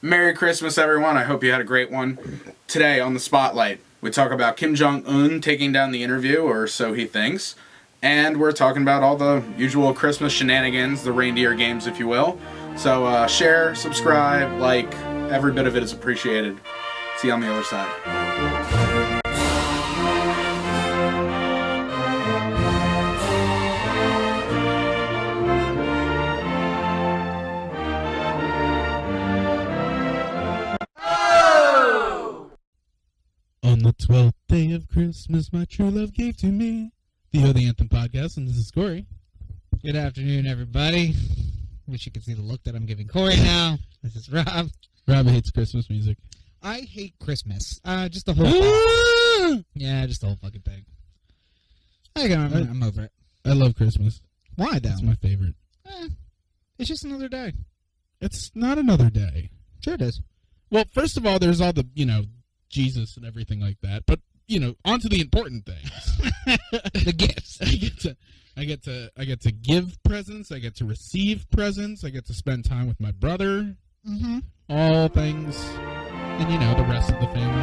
Merry Christmas, everyone. I hope you had a great one. Today on the Spotlight, we talk about Kim Jong-un taking down the interview, or so he thinks. And we're talking about all the usual Christmas shenanigans, the reindeer games, if you will. So share, subscribe, like, every bit of it is appreciated. See you on the other side. On the 12th day of Christmas, my true love gave to me. The Anthem podcast, and this is Corey. Good afternoon, everybody. Wish you could see the look that I'm giving Corey now. This is Rob. Rob hates Christmas music. I hate Christmas. Just the whole thing. Yeah, just the whole fucking thing. I'm over it. I love Christmas. Why, though? It's my favorite. It's just another day. It's not another day. Sure it is. Well, first of all, there's all the, Jesus and everything like that. But, on to the important things. The gifts. I get to give presents. I get to receive presents. I get to spend time with my brother. Mm-hmm. All things, and the rest of the family.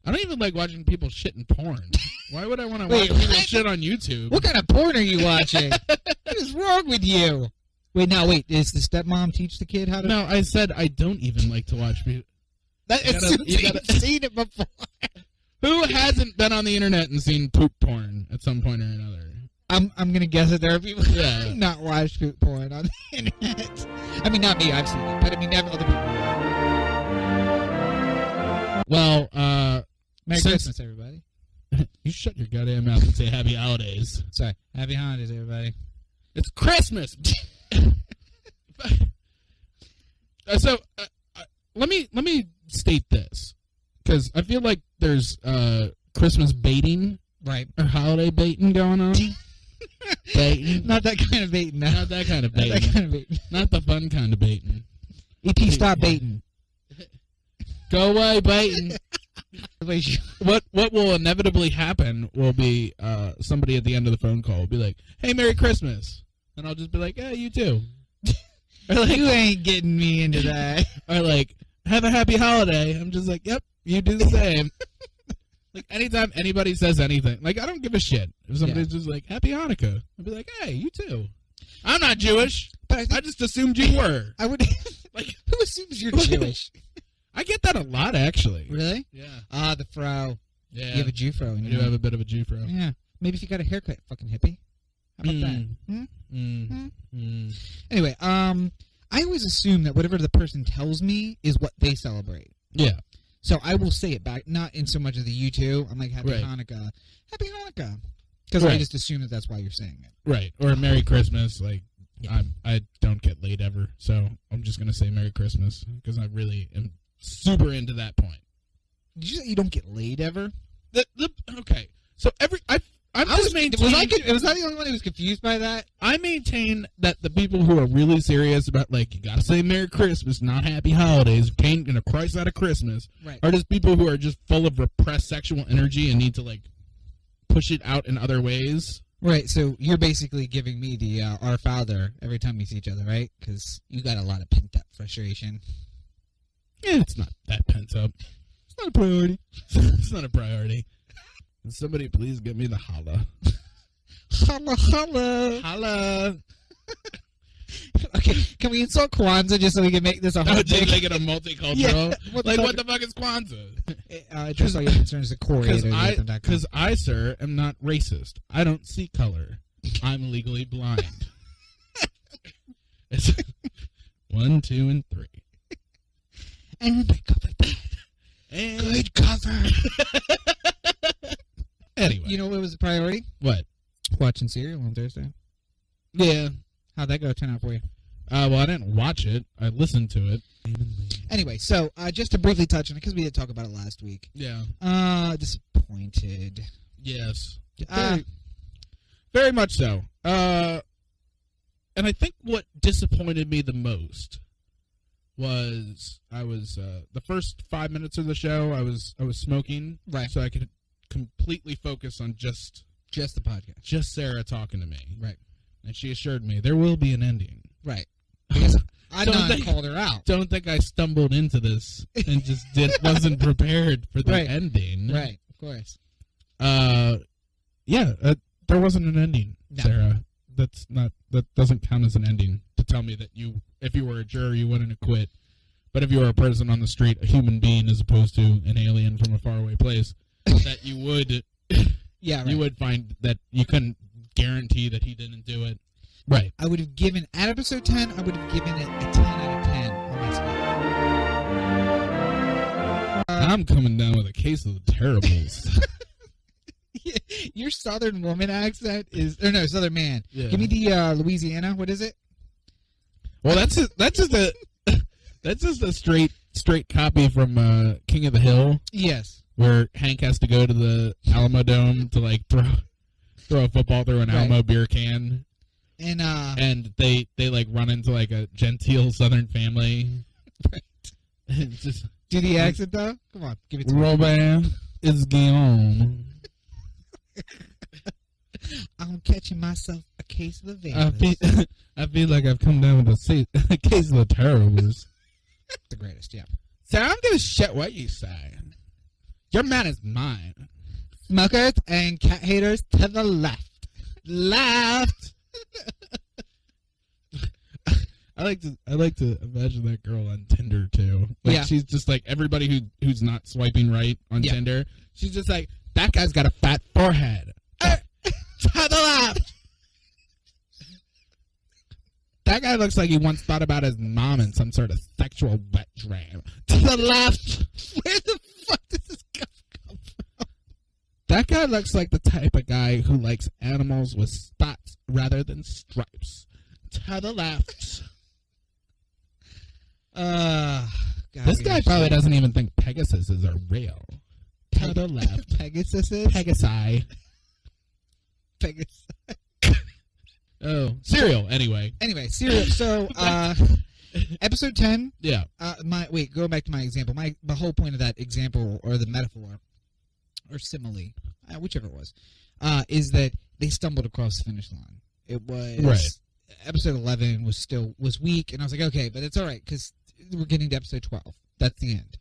I don't even like watching people shit in porn. Why would I want to watch people shit on YouTube? What kind of porn are you watching? What is wrong with you? Wait, does the stepmom teach the kid how to? No, I said I don't even like to watch people. You've seen it before. Who hasn't been on the internet and seen poop porn at some point or another? I'm gonna guess that there are people who do not watch poop porn on the internet. I mean, not me, I've seen it, but I mean, never other people. Well, Merry Christmas, everybody. You shut your goddamn mouth and say Happy Holidays. Sorry, Happy Holidays, everybody. It's Christmas. So let me state this, because I feel like there's Christmas baiting, right, or holiday baiting going on. Baiting. Not that kind of baiting. No. Not that kind of baiting. Not that kind of baiting. Not the fun kind of baiting. EP, stop baiting. Go away, baiting. What will inevitably happen will be somebody at the end of the phone call will be like, "Hey, Merry Christmas," and I'll just be like, "Yeah, you too." Or like, you ain't getting me into that. Or like, "Have a happy holiday." I'm just like, "Yep, you do the same." Like, anytime anybody says anything, like, I don't give a shit. If somebody's just like, "Happy Hanukkah," I'll be like, "Hey, you too." I'm not Jewish, but I just assumed you were. I would. Like, who assumes you're Jewish? I get that a lot, actually. Really? Yeah. The fro. Yeah. You have a Jew fro. I do have a bit of a Jew fro. Yeah. Maybe if you got a haircut, fucking hippie. How about that? Anyway, I always assume that whatever the person tells me is what they celebrate. Yeah. So I will say it back, not in so much of the you too. I'm like, Happy Hanukkah. Happy Hanukkah. Because I just assume that that's why you're saying it. Right. Or Merry Christmas. Like, I don't get laid ever, so I'm just going to say Merry Christmas, because I really am super into that point. Did you say you don't get laid ever? Okay. So was I the only one who was confused by that? I maintain that the people who are really serious about, like, you gotta say Merry Christmas, not Happy Holidays, paint in a Christ out of Christmas, are just people who are just full of repressed sexual energy and need to, like, push it out in other ways. Right, so you're basically giving me the Our Father every time we see each other, right? Because you got a lot of pent-up frustration. Yeah, it's not that pent up. It's not a priority. It's not a priority. Can somebody please give me the holla? Holla, holla. Holla. Okay, can we insult Kwanzaa just so we can make this a whole thing? Just make it a multicultural? Yeah, what the fuck is Kwanzaa? Address all your concerns to Corey. Because I, sir, am not racist. I don't see color. I'm legally blind. It's 1, 2, and 3. And pick up like that. And good cover. Anyway. You know what was a priority? What? Watching Serial on Thursday. Yeah. How'd that go turn out for you? Well, I didn't watch it. I listened to it. Anyway, so just to briefly touch on it, because we did talk about it last week. Yeah. Disappointed. Yes. Very much so. And I think what disappointed me the most was the first 5 minutes of the show I was smoking, right? So I could completely focus on just the podcast, just Sarah talking to me, right? And she assured me there will be an ending, right? Because called her out. Don't think I stumbled into this and just wasn't prepared for the ending. Right, of course. Yeah, there wasn't an ending, No. Sarah. That doesn't count as an ending to tell me that if you were a juror, you wouldn't acquit. But if you were a person on the street, a human being as opposed to an alien from a faraway place, that you would, you would find that you couldn't guarantee that he didn't do it. Right. I would have given, at episode 10, I would have given it a 10 out of 10 on my scale. I'm coming down with a case of the terribles. Your Southern woman accent is, or no, Southern man. Yeah. Give me the Louisiana. What is it? Well, that's just a straight copy from King of the Hill. Yes. Where Hank has to go to the Alamo Dome to like throw a football through an Alamo beer can. And they like run into like a genteel Southern family. Right. Just do the accent though. Come on, give it to me. Robert is Guillaume. I'm catching myself a case of the Vegas. I feel like I've come down with a case of the terribles. The greatest, yeah. So I don't give a shit what you say. Your man is mine. Smokers and cat haters to the left. Left. I like to imagine that girl on Tinder too. Like she's just like everybody who's not swiping right on Tinder. She's just like, that guy's got a fat forehead. To the left. That guy looks like he once thought about his mom in some sort of sexual wet dream. To the left. Where the fuck does this come from? That guy looks like the type of guy who likes animals with spots rather than stripes. To the left. God, this guy probably doesn't even think Pegasuses are real. To the left. Pegasuses? Pegasi. Pegasus. Oh, cereal. Anyway, cereal. So, episode 10. Yeah. Going back to my example. The whole point of that example or the metaphor or simile, whichever it was, is that they stumbled across the finish line. It was episode 11 was weak, and I was like, okay, but it's all right because we're getting to episode 12. That's the end.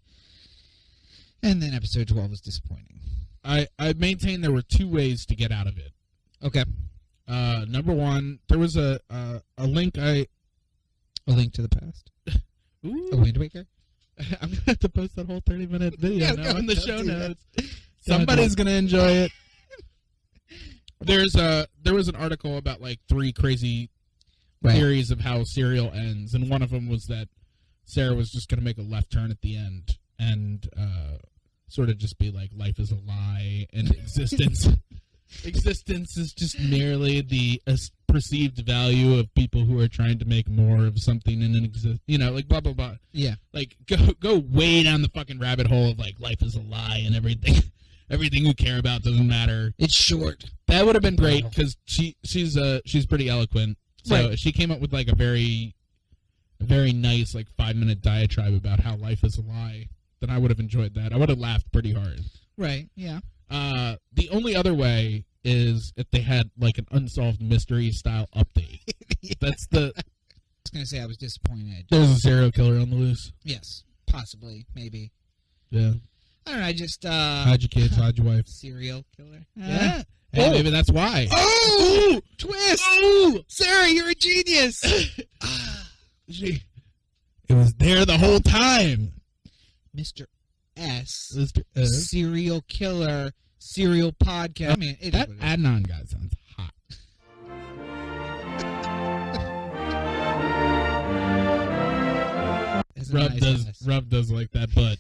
And then episode 12 was disappointing. I maintain there were two ways to get out of it. Okay. Number one, there was a link A link to the past. Ooh. A Wind Waker? I'm going to have to post that whole 30-minute video now in the show notes. That. Somebody's going to enjoy it. There was an article about like 3 crazy theories of how Serial ends, and one of them was that Sarah was just going to make a left turn at the end and sort of just be like, life is a lie and existence is just merely the perceived value of people who are trying to make more of something in an like blah blah blah. Yeah, like go way down the fucking rabbit hole of like life is a lie and everything you care about doesn't matter. It's short. That would have been great because she's pretty eloquent. So if she came up with like a very nice like 5-minute diatribe about how life is a lie, then I would have enjoyed that. I would have laughed pretty hard. Right. Yeah. The only other way is if they had like an unsolved mystery style update. That's the. I was gonna say I was disappointed. There's a serial killer on the loose. Yes, possibly, maybe. Yeah. I don't know. I just hide your kids, hide your wife. Serial killer. Yeah. Hey, maybe that's why. Oh, twist! Oh, Sarah, you're a genius. It was there the whole time. Mr. S. Mr. S. Serial killer. Serial podcast. I mean, that Adnan guy sounds hot. Rob does like that butt.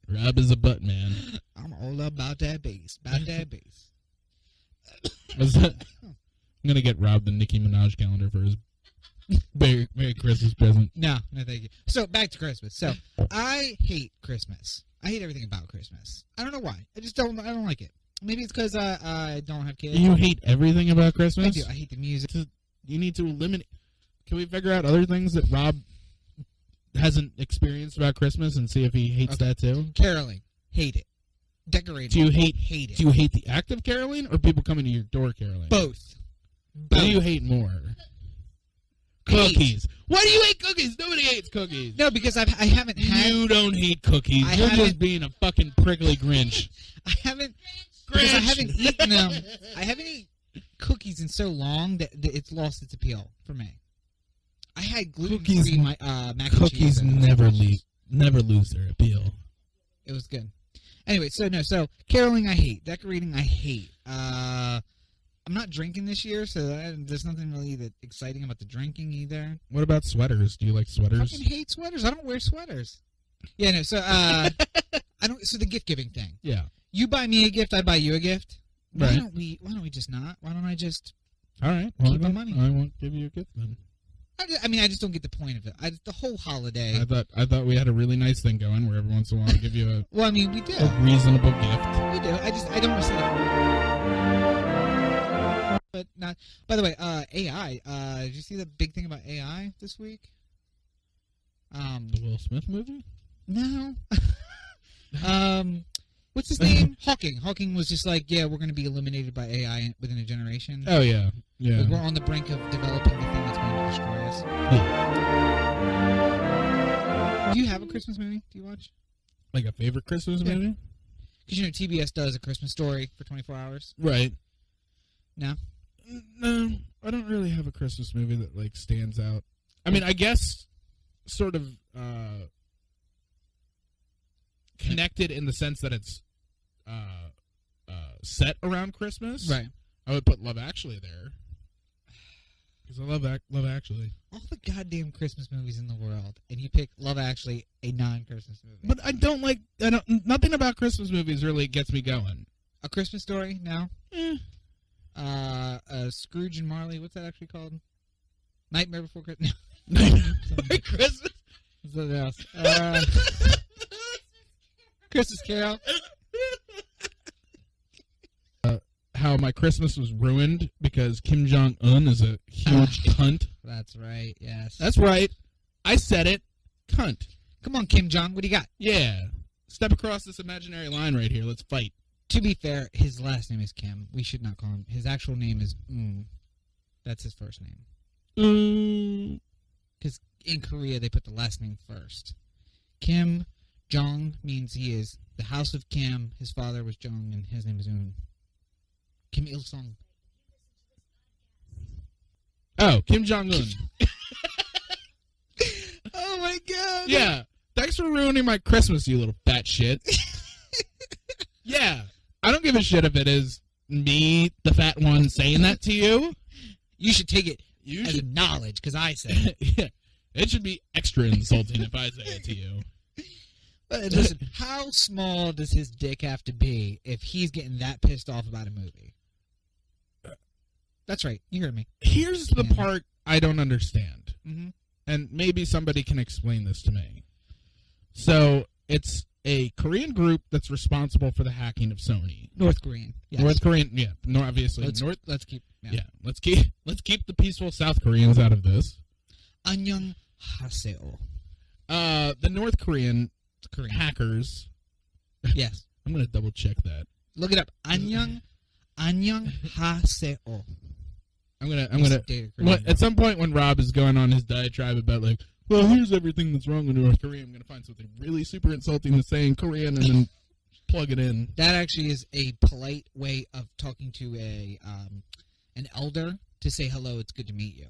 Rob is a butt man. I'm all about that bass. About that bass. I'm gonna get Rob the Nicki Minaj calendar for his Merry Christmas present. No, thank you. So back to Christmas. So I hate Christmas. I hate everything about Christmas. I don't know why. I don't like it. Maybe it's because I don't have kids. You hate everything about Christmas? I do. I hate the music. You need to eliminate. Can we figure out other things that Rob hasn't experienced about Christmas and see if he hates that too? Caroling. Hate it. Decorating. Do you hate it? Do you hate the act of caroling or people coming to your door caroling? Both. What do you hate more? Cookies. Why do you hate cookies? Nobody hates cookies. No, because I haven't had. You don't hate cookies. You're just being a fucking prickly Grinch. I haven't. Because I haven't eaten them. I haven't eaten cookies in so long that it's lost its appeal for me. I had gluten-free mac and cheese. Cookies never lose their appeal. It was good. Anyway, so caroling I hate. Decorating I hate. I'm not drinking this year, so there's nothing really that exciting about the drinking either. What about sweaters? Do you like sweaters? I fucking hate sweaters. I don't wear sweaters. Yeah, no. So I don't. So the gift giving thing. Yeah. You buy me a gift, I buy you a gift. Right. Why don't we just not? Why don't I just? All right. Keep my money. I won't give you a gift then. I just don't get the point of it. The whole holiday. I thought we had a really nice thing going where every once in a while I give you a well, I mean, we do. a reasonable gift. We do. I don't want to say that. But not. By the way, AI. Did you see the big thing about AI this week? The Will Smith movie? No. What's his name? Hawking. Hawking was just like, yeah, we're going to be eliminated by AI within a generation. Oh yeah, yeah. Like, we're on the brink of developing the thing that's going to destroy us. Yeah. Do you have a Christmas movie? Do you watch? Like a favorite Christmas movie? Because you know TBS does A Christmas Story for 24 hours. Right. No. No, I don't really have a Christmas movie that like stands out. I mean, I guess sort of connected in the sense that it's set around Christmas. Right. I would put Love Actually there because I love Actually. All the goddamn Christmas movies in the world, and you pick Love Actually, a non-Christmas movie. But I don't like. Nothing about Christmas movies really gets me going. A Christmas Story? No. Eh. Scrooge and Marley. What's that actually called? Nightmare Before Christmas. Christmas. Something else. Christmas Carol. How my Christmas was ruined because Kim Jong-un is a huge cunt. That's right. Yes. That's right. I said it. Cunt. Come on, Kim Jong. What do you got? Yeah. Step across this imaginary line right here. Let's fight. To be fair, his last name is Kim. We should not call him. His actual name is That's his first name. Because in Korea, they put the last name first. Kim Jong means he is the house of Kim. His father was Jong, and his name is Un. Kim Il-sung. Oh, Kim Jong-un. Oh, my God. Yeah. Thanks for ruining my Christmas, you little fat shit. Yeah. I don't give a shit if it is me, the fat one, saying that to you. You should take it as knowledge, because I said it. Yeah. It should be extra insulting if I say it to you. Listen, how small does his dick have to be if he's getting that pissed off about a movie? That's right. You heard me. Here's the part I don't understand. Mm-hmm. And maybe somebody can explain this to me. So, it's a Korean group that's responsible for the hacking of Sony. North Korean. Yes. North Korean, yeah. No, obviously. Let's keep Let's keep the peaceful South Koreans out of this. Annyeong Haseo. The North Korean hackers. Yes. I'm going to double check that. Look it up. Annyeong Haseo. I'm gonna at some point when Rob is going on his diatribe about like, well, here's everything that's wrong with North Korea, I'm gonna find something really super insulting to say in Korean and then plug it in. That actually is a polite way of talking to an elder to say hello. It's good to meet you.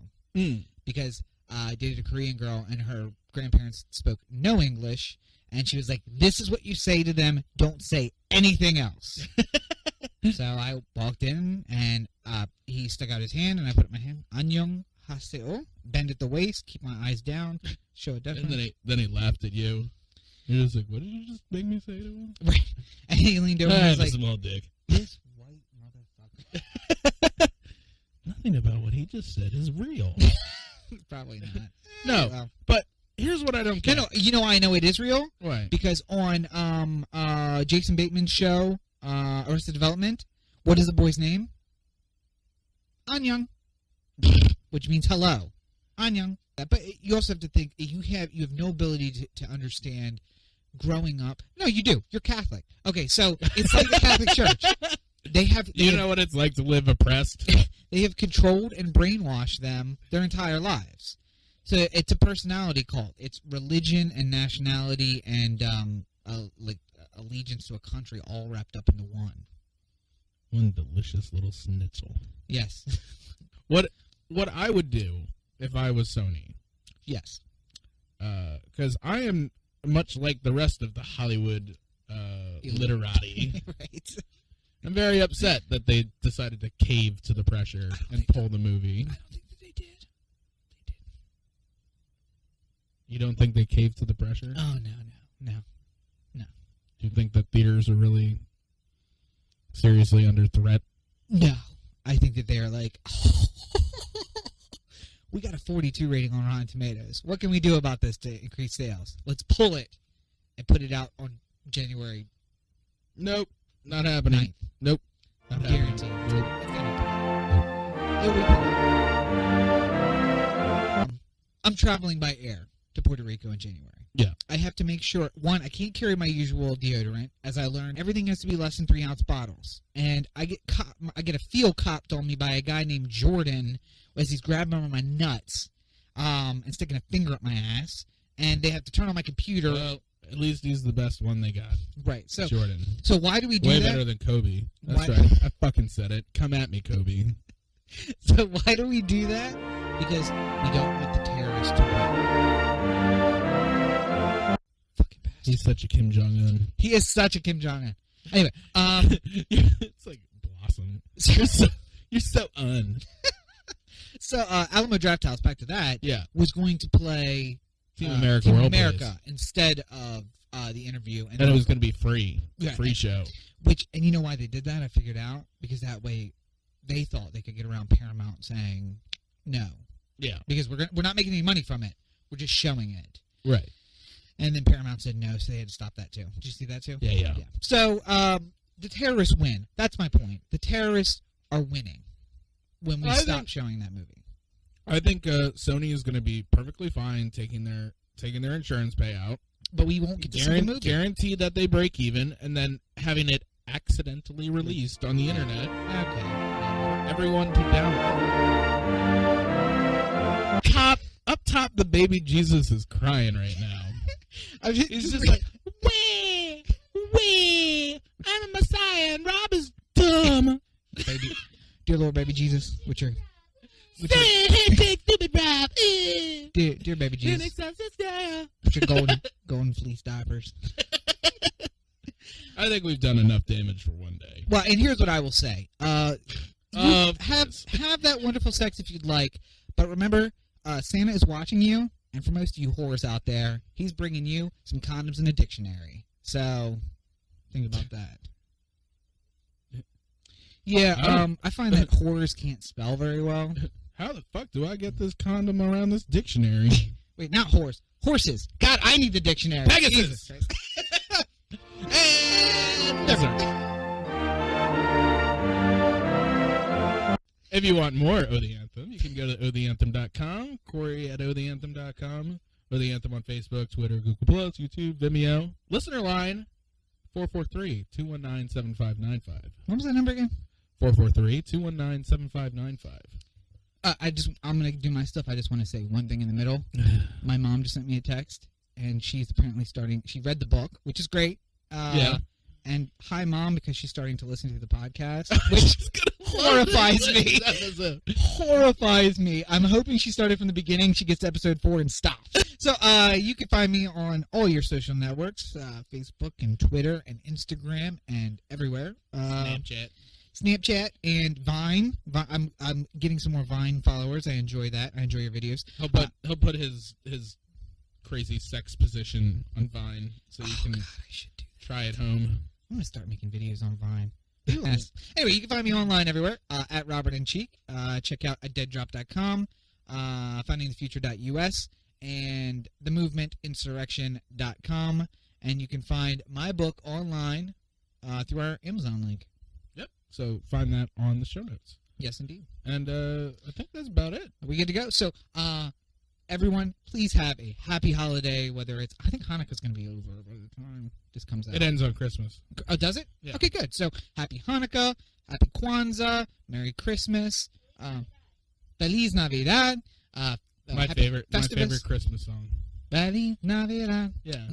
Because I dated a Korean girl and her grandparents spoke no English, and she was like, "This is what you say to them. Don't say anything else." So I walked in, and he stuck out his hand, and I put up my hand. Annyeong Haseo. Bend at the waist, keep my eyes down, show it definitely. And then he laughed at you. You're just like, what did you just make me say to him? Right. And he leaned over and was like, small dick. This white motherfucker. Nothing about what he just said is real. Probably not. No, but here's what I don't get. No, you know why I know it is real? Why? Because on Jason Bateman's show, Arrested Development, what is the boy's name? Annyeong. Which means hello. Annyeong. But you also have to think, you have no ability to understand growing up. No, you do. You're Catholic. Okay, so it's like the Catholic Church. They know what it's like to live oppressed? They have controlled and brainwashed them their entire lives. So it's a personality cult. It's religion and nationality and like allegiance to a country all wrapped up into one. One delicious little schnitzel. Yes. What I would do if I was Sony, Yes. because I am much like the rest of the Hollywood literati. Right. I'm very upset that they decided to cave to the pressure and pull the movie. I don't think that they did. You don't think they caved to the pressure? Oh, no. Do you think that theaters are really seriously under threat? No. I think that they're like, we got a 42 rating on Rotten Tomatoes. What can we do about this to increase sales? Let's pull it and put it out on January Nope. Not happening. 9th. Nope. Not happening. Guaranteed. Nope. It'll be pulled. I'm traveling by air to Puerto Rico in January. Yeah. I have to make sure, one, I can't carry my usual deodorant. As I learned, everything has to be less than 3-ounce bottles. And I get a feel copped on me by a guy named Jordan as he's grabbing on my nuts and sticking a finger up my ass. And they have to turn on my computer. Well, at least he's the best one they got. Right. So Jordan. So why do we do Way that? better than Kobe. That's Why- right. I fucking said it. Come at me, Kobe. So why do we do that? Because we don't want the terrorists to win. Fucking bastard. He's such a Kim Jong-un. He is such a Kim Jong-un. Anyway, It's like Blossom. You're so un. so Alamo Drafthouse, back to that, Yeah. was going to play Team America Team World America instead of the interview. And it was going to be free. Yeah, Free show. And you know why they did that? I figured out. Because that way they thought they could get around Paramount saying no. Yeah. Because we're not making any money from it. We're just showing it. Right. And then Paramount said no, so they had to stop that too. Did you see that too? Yeah. So the terrorists win. That's my point. The terrorists are winning when we stop showing that movie. I think Sony is going to be perfectly fine taking their insurance payout. But we won't get to see the movie. Guarantee that they break even, and then having it accidentally released on the internet. Okay. Everyone to download. Up top, the baby Jesus is crying right now. He's just like, wee, I'm a Messiah, and Rob is dumb. Baby, dear Lord, baby Jesus, dear baby Jesus, with your golden fleece diapers. I think we've done enough damage for one day. Well, and here's what I will say: have that wonderful sex if you'd like, but remember, Santa is watching you, and for most of you whores out there, he's bringing you some condoms and a dictionary. So, think about that. Yeah, I find that whores can't spell very well. How the fuck do I get this condom around this dictionary? Wait, not horse. Horses. God, I need the dictionary. Pegasus. And If you want more O The Anthem, you can go to otheanthem.com, Corey at otheanthem.com, O The Anthem on Facebook, Twitter, Google+, YouTube, Vimeo. Listener line, 443-219-7595. What was that number again? 443-219-7595. I'm gonna do my stuff. I just want to say one thing in the middle. My mom just sent me a text, and she's apparently she read the book, which is great. Yeah. And hi, Mom, because she's starting to listen to the podcast, which horrifies me. Horrifies me. I'm hoping she started from the beginning. She gets to episode 4 and stops. So you can find me on all your social networks, Facebook and Twitter and Instagram and everywhere. Snapchat and Vine. I'm getting some more Vine followers. I enjoy that. I enjoy your videos. He'll put his crazy sex position on Vine so you can I should do that. try at home. I'm gonna start making videos on Vine. Yes. Anyway, you can find me online everywhere at Robert and Cheek. Check out deaddrop.com, findingthefuture.us, and themovementinsurrection.com. And you can find my book online through our Amazon link. Yep. So find that on the show notes. Yes, indeed. And I think that's about it. Are we good to go? So, everyone, please have a happy holiday, whether it's... I think Hanukkah's going to be over by the time this comes out. It ends on Christmas. Oh, does it? Yeah. Okay, good. So, happy Hanukkah, happy Kwanzaa, Merry Christmas, Feliz Navidad, My Happy favorite Festivus. Christmas song. Feliz Navidad. Yeah.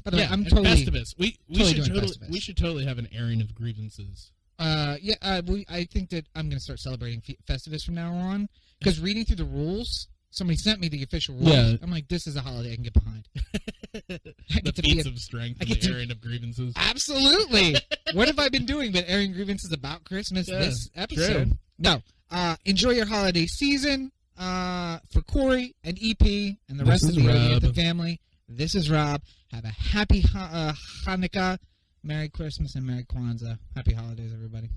By the way, I'm and totally. Festivus. We should totally have an airing of grievances. I think that I'm going to start celebrating Festivus from now on because reading through the rules, somebody sent me the official rules. Yeah. I'm like, this is a holiday I can get behind. The feats of strength and the airing of grievances. Absolutely. What have I been doing but airing grievances about Christmas this episode? True. No. Enjoy your holiday season. For Corey and EP and the rest of the Anthem family, this is Rob. Have a happy Hanukkah, Merry Christmas, and Merry Kwanzaa. Happy holidays, everybody.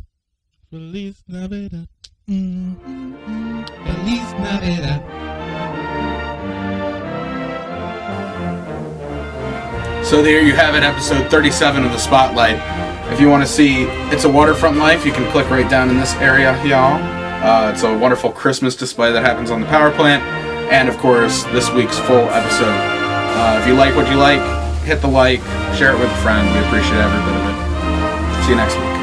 Feliz Navidad. Feliz Navidad. So there you have it, episode 37 of The Spotlight. If you want to see It's a Waterfront Life, you can click right down in this area, y'all. It's a wonderful Christmas display that happens on the power plant. And, of course, this week's full episode. If you like what you like, hit the like, share it with a friend. We appreciate every bit of it. See you next week.